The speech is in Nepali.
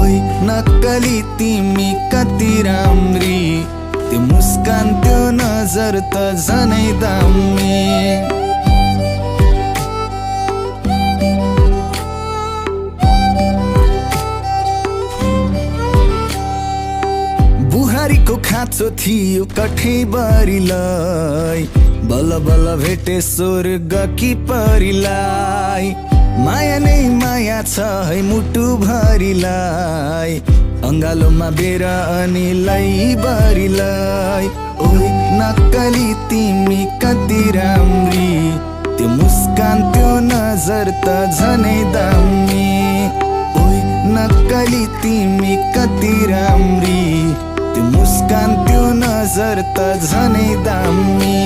ओइ नक्कली तिमी कति राम्री, त्यो मुस्कान त्यो नजर त झनै दामी। बुहारीको खाँचो थियो कठैबरीलाई, बल्ल बल्ल भेटे स्वर्ग कि परिलाई। माया नै माया छ है मुटु भरिलाई, अङ्गालोमा बेर अनि लैबरीलाई। ओइ नक्कली तिमी कति राम्री, त्यो मुस्कान त्यो नजर त झनै दामी। ओइ नक्कली तिमी कति राम्री, त्यो मुस्कान त्यो नजर त झनै दामी।